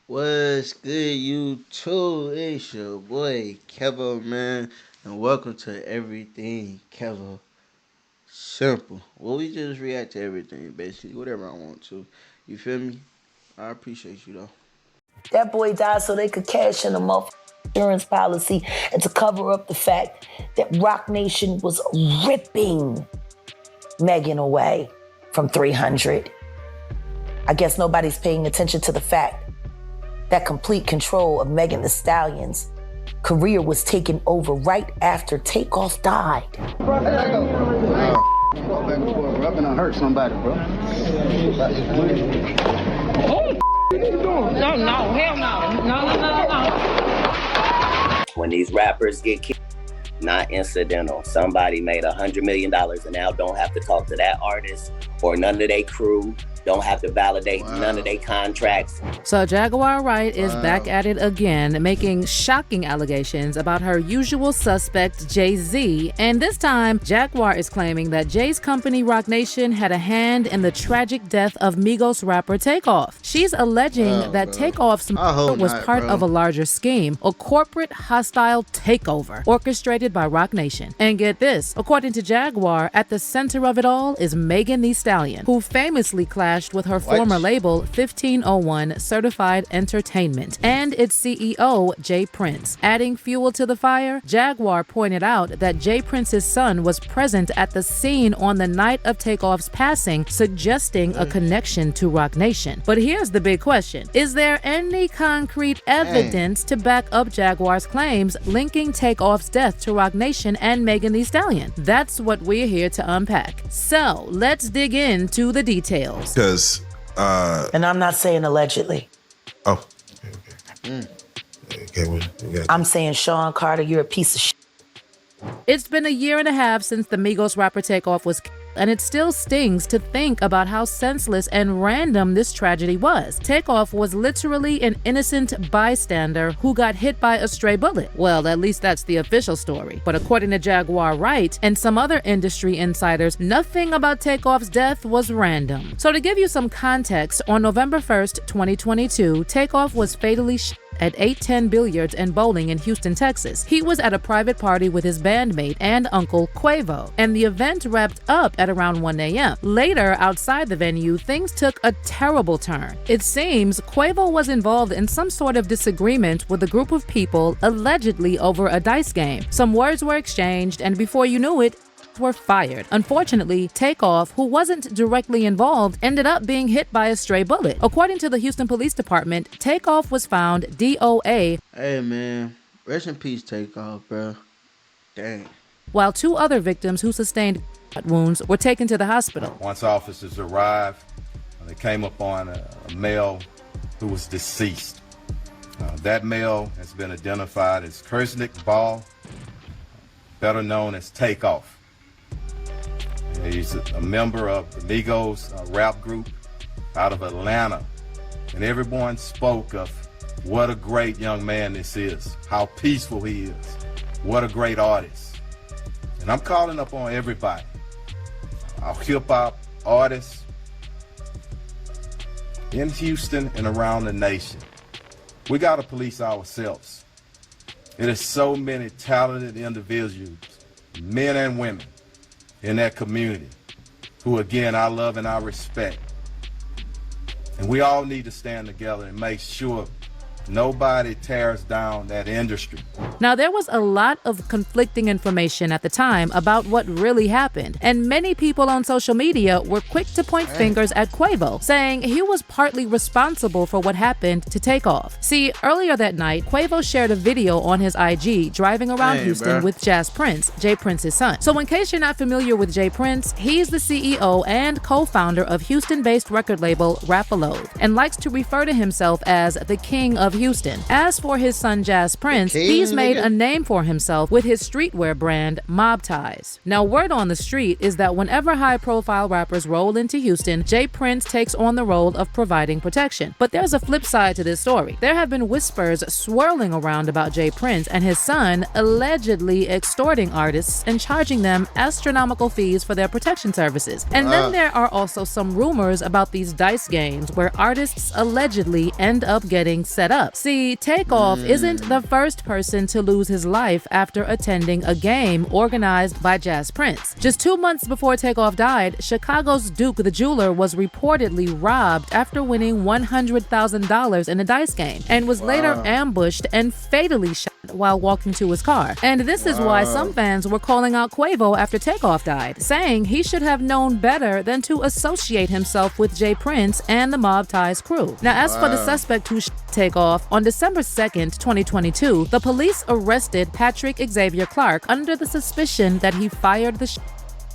What's good, YouTube? It's your boy Kevo, man, and welcome to Everything Kevo. Simple. Well, we just react to everything, basically, whatever I want to. You feel me? I appreciate you though. That boy died so they could cash in a motherfucking insurance policy and to cover up the fact that Rock Nation was ripping Megan away from 300. I guess nobody's paying attention to the fact that complete control of Megan Thee Stallion's career was taken over right after Takeoff died. Bro, back and forth, bro. I'm gonna hurt somebody, bro. Oh, what are you doing? No, hell no. When these rappers get killed, not incidental. Somebody made $100 million and now don't have to talk to that artist or none of their crew. Don't have to validate none of their contracts. So Jaguar Wright is back at it again, making shocking allegations about her usual suspect, Jay-Z. And this time, Jaguar is claiming that Jay's company, Rock Nation, had a hand in the tragic death of Migos rapper Takeoff. She's alleging that Takeoff's murder was part of a larger scheme, a corporate hostile takeover orchestrated by Rock Nation. And get this, according to Jaguar, at the center of it all is Megan Thee Stallion, who famously clashed with her former label 1501 Certified Entertainment and its CEO Jay Prince. Adding fuel to the fire, Jaguar pointed out that Jay Prince's son was present at the scene on the night of Takeoff's passing, suggesting a connection to Rock Nation. But here's the big question. Is there any concrete evidence to back up Jaguar's claims linking Takeoff's death to Rock Nation and Megan Thee Stallion? That's what we're here to unpack. So let's dig into the details. And I'm not saying allegedly. Oh, okay. I'm saying, Sean Carter, you're a piece of shit. It's been a year and a half since the Migos rapper Takeoff was killed, and it still stings to think about how senseless and random this tragedy was. Takeoff was literally an innocent bystander who got hit by a stray bullet. Well, at least that's the official story. But according to Jaguar Wright and some other industry insiders, nothing about Takeoff's death was random. So to give you some context, on November 1st, 2022, Takeoff was fatally shot at 810 Billiards and Bowling in Houston, Texas. He was at a private party with his bandmate and uncle Quavo, and the event wrapped up at around 1 a.m. Later, outside the venue, things took a terrible turn. It seems Quavo was involved in some sort of disagreement with a group of people, allegedly over a dice game. Some words were exchanged, and before you knew it, were fired. Unfortunately, Takeoff, who wasn't directly involved, ended up being hit by a stray bullet. According to the Houston Police Department, Takeoff was found DOA. Hey man, rest in peace, Takeoff, bro. Dang. While two other victims who sustained wounds were taken to the hospital. Once officers arrived, they came upon a male who was deceased. That male has been identified as Kersnick Ball, better known as Takeoff. He's a member of the Migos rap group out of Atlanta. And everyone spoke of what a great young man this is, how peaceful he is, what a great artist. And I'm calling up on everybody, our hip hop artists in Houston and around the nation. We gotta police ourselves. It is so many talented individuals, men and women, in that community, who again I love and I respect. And we all need to stand together and make sure nobody tears down that industry. Now, there was a lot of conflicting information at the time about what really happened, and many people on social media were quick to point fingers at Quavo, saying he was partly responsible for what happened to Takeoff. See, earlier that night, Quavo shared a video on his IG driving around Houston with Jazz Prince, Jay Prince's son. So in case you're not familiar with Jay Prince, he's the CEO and co-founder of Houston-based record label Rap-A-Load, and likes to refer to himself as the king of Houston. As for his son Jazz Prince, he's made a name for himself with his streetwear brand Mob Ties. Now, word on the street is that whenever high-profile rappers roll into Houston, J. Prince takes on the role of providing protection. But there's a flip side to this story. There have been whispers swirling around about J. Prince and his son allegedly extorting artists and charging them astronomical fees for their protection services. And then there are also some rumors about these dice games where artists allegedly end up getting set up. See, Takeoff isn't the first person to lose his life after attending a game organized by Jazz Prince. Just 2 months before Takeoff died, Chicago's Duke the Jeweler was reportedly robbed after winning $100,000 in a dice game and was later ambushed and fatally shot while walking to his car. And this is why some fans were calling out Quavo after Takeoff died, saying he should have known better than to associate himself with J. Prince and the Mob Ties crew. Now, as for the suspect who Takeoff, on December 2nd, 2022, the police arrested Patrick Xavier Clark under the suspicion that he fired the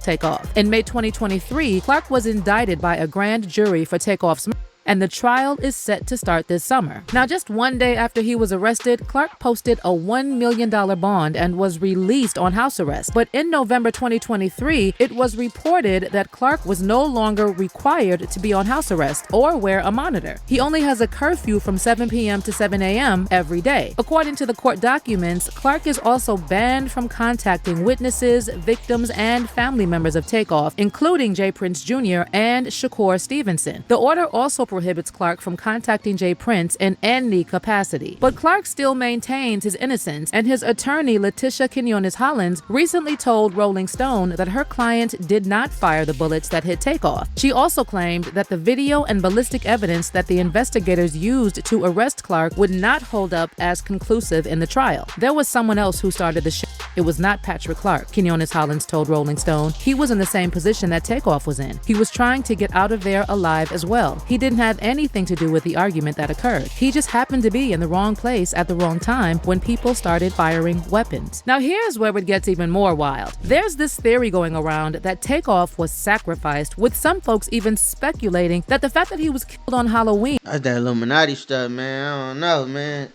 Takeoff. In May 2023, Clark was indicted by a grand jury for Takeoff's murder, and the trial is set to start this summer. Now, just one day after he was arrested, Clark posted a $1 million bond and was released on house arrest. But in November 2023, it was reported that Clark was no longer required to be on house arrest or wear a monitor. He only has a curfew from 7 p.m. to 7 a.m. every day. According to the court documents, Clark is also banned from contacting witnesses, victims, and family members of Takeoff, including J. Prince Jr. and Shakur Stevenson. The order also prohibits Clark from contacting J. Prince in any capacity. But Clark still maintains his innocence, and his attorney, Letitia Quinones-Hollins, recently told Rolling Stone that her client did not fire the bullets that hit Takeoff. She also claimed that the video and ballistic evidence that the investigators used to arrest Clark would not hold up as conclusive in the trial. There was someone else who started the shit. It was not Patrick Clark, Quinones-Hollins told Rolling Stone. He was in the same position that Takeoff was in. He was trying to get out of there alive as well. He didn't have anything to do with the argument that occurred. He just happened to be in the wrong place at the wrong time when people started firing weapons. Now, here's where it gets even more wild. There's this theory going around that Takeoff was sacrificed, with some folks even speculating that the fact that he was killed on Halloween. That's that Illuminati stuff, man. I don't know, man.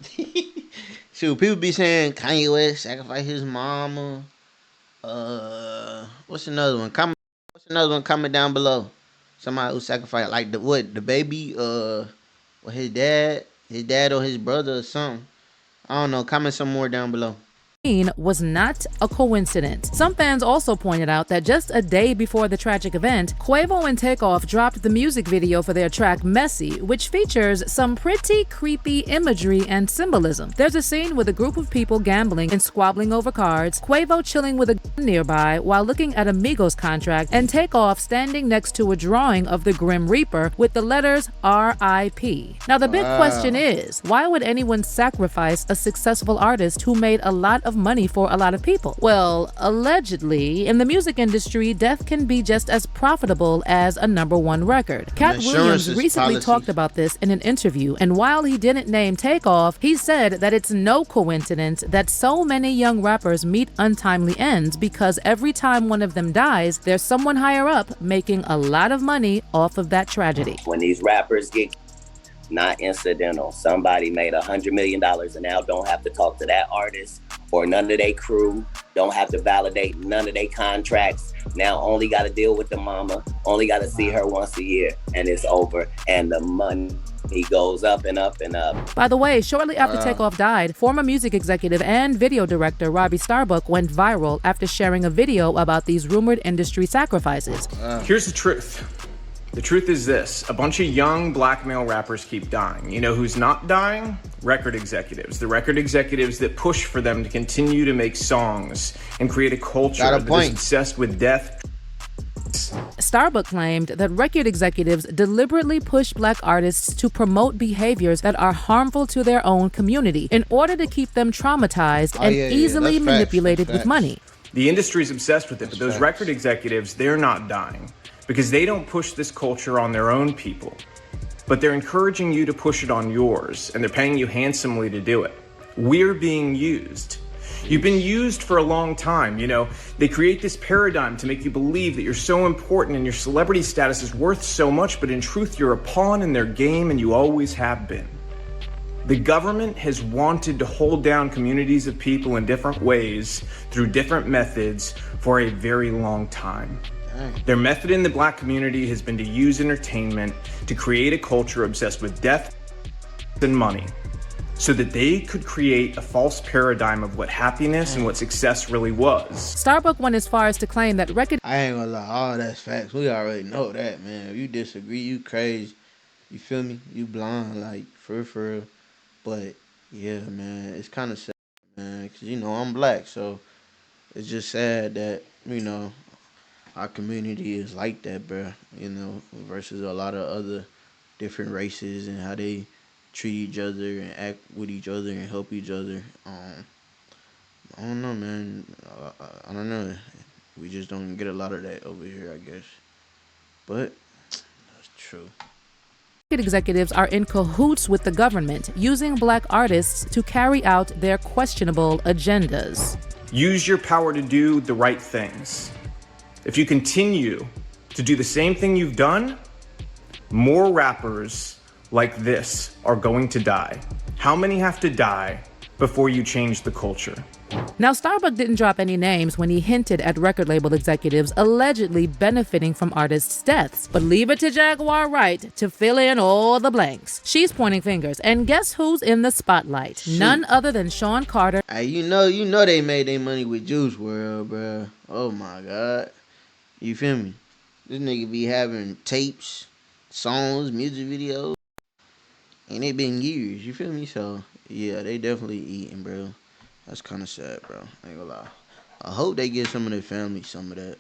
Shoot, people be saying Kanye West sacrificed his mama. What's another one? What's another one coming down below? Somebody who sacrificed, like the baby, his dad or his brother or something. I don't know. Comment some more down below. Was not a coincidence. Some fans also pointed out that just a day before the tragic event, Quavo and Takeoff dropped the music video for their track Messy, which features some pretty creepy imagery and symbolism. There's a scene with a group of people gambling and squabbling over cards, Quavo chilling with a gun nearby while looking at a Migos contract, and Takeoff standing next to a drawing of the Grim Reaper with the letters R.I.P. Now, the big question is, why would anyone sacrifice a successful artist who made a lot of money for a lot of people? Well, allegedly, in the music industry, death can be just as profitable as a #1 record. Cat Williams recently talked about this in an interview, and while he didn't name Takeoff, he said that it's no coincidence that so many young rappers meet untimely ends, because every time one of them dies, there's someone higher up making a lot of money off of that tragedy. When these rappers get not incidental, somebody made $100 million and now don't have to talk to that artist or none of their crew, don't have to validate none of their contracts, now only got to deal with the mama, only got to see her once a year, and it's over, and the money goes up and up and up. By the way, shortly after Takeoff died, former music executive and video director Robbie Starbuck went viral after sharing a video about these rumored industry sacrifices. Here's the truth. The truth is this: a bunch of young black male rappers keep dying. You know who's not dying? Record executives. The record executives that push for them to continue to make songs and create a culture that is obsessed with death. Starbuck claimed that record executives deliberately push black artists to promote behaviors that are harmful to their own community in order to keep them traumatized and easily manipulated with money. The industry's obsessed with it, but those record executives, they're not dying, because they don't push this culture on their own people, but they're encouraging you to push it on yours, and they're paying you handsomely to do it. We're being used. You've been used for a long time. You know, they create this paradigm to make you believe that you're so important and your celebrity status is worth so much, but in truth, you're a pawn in their game and you always have been. The government has wanted to hold down communities of people in different ways through different methods for a very long time. Their method in the Black community has been to use entertainment to create a culture obsessed with death and money so that they could create a false paradigm of what happiness and what success really was. Starbuck went as far as to claim that record... I ain't gonna lie, all that's facts. We already know that, man. If you disagree, you crazy. You feel me? You blind, like, for real. But, yeah, man, it's kind of sad, man, because, you know, I'm Black, so it's just sad that, you know, our community is like that, bro, you know, versus a lot of other different races and how they treat each other and act with each other and help each other. I don't know, man. I don't know. We just don't get a lot of that over here, I guess. But that's true. Executives are in cahoots with the government, using Black artists to carry out their questionable agendas. Use your power to do the right things. If you continue to do the same thing you've done, more rappers like this are going to die. How many have to die before you change the culture? Now, Starbuck didn't drop any names when he hinted at record label executives allegedly benefiting from artists' deaths, but leave it to Jaguar Wright to fill in all the blanks. She's pointing fingers, and guess who's in the spotlight? Shoot. None other than Sean Carter. Hey, you know they made their money with Juice WRLD, bro. Oh my God, you feel me? This nigga be having tapes, songs, music videos, and it been years. You feel me? So yeah, they definitely eating, bro. That's kind of sad, bro. I ain't gonna lie. I hope they give some of their family some of that.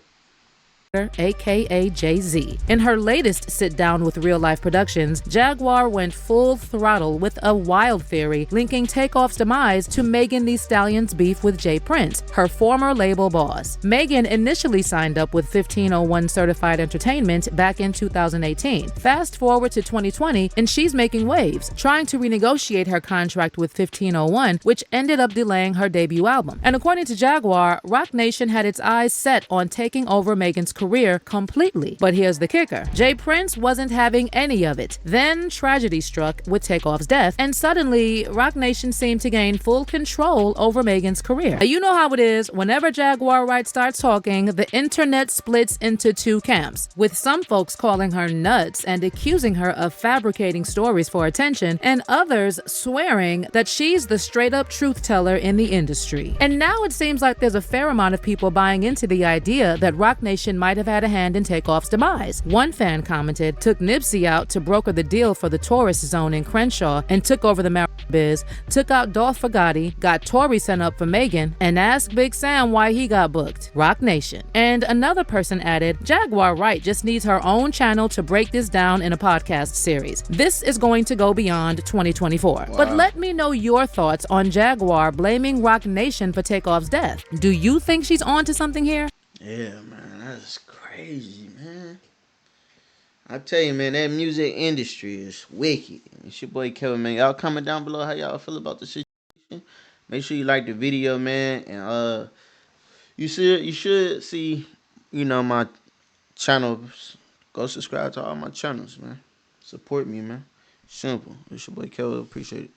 aka Jay-Z. In her latest sit-down with Real Life Productions, Jaguar went full throttle with a wild theory linking Takeoff's demise to Megan Thee Stallion's beef with J. Prince, her former label boss. Megan initially signed up with 1501 Certified Entertainment back in 2018. Fast forward to 2020, and she's making waves, trying to renegotiate her contract with 1501, which ended up delaying her debut album. And according to Jaguar, Roc Nation had its eyes set on taking over Megan's career completely. But here's the kicker. J. Prince wasn't having any of it. Then tragedy struck with Takeoff's death, and suddenly Roc Nation seemed to gain full control over Megan's career. Now, you know how it is. Whenever Jaguar Wright starts talking, the internet splits into two camps, with some folks calling her nuts and accusing her of fabricating stories for attention, and others swearing that she's the straight-up truth teller in the industry. And now it seems like there's a fair amount of people buying into the idea that Roc Nation might have had a hand in Takeoff's demise. One fan commented, took Nipsey out to broker the deal for the tourist zone in Crenshaw and took over the marijuana biz, took out Dolph for Gotti, got Tory sent up for Megan, and asked Big Sam why he got booked. Roc Nation. And another person added, Jaguar Wright just needs her own channel to break this down in a podcast series. This is going to go beyond 2024. Wow. But let me know your thoughts on Jaguar blaming Roc Nation for Takeoff's death. Do you think she's on to something here? Yeah, man, that's crazy, man. I tell you, man, that music industry is wicked. It's your boy Kevin, man. Y'all comment down below how y'all feel about the situation. Make sure you like the video, man, and you should see, you know, my channels. Go subscribe to all my channels, man. Support me, man. Simple. It's your boy Kevin. Appreciate it.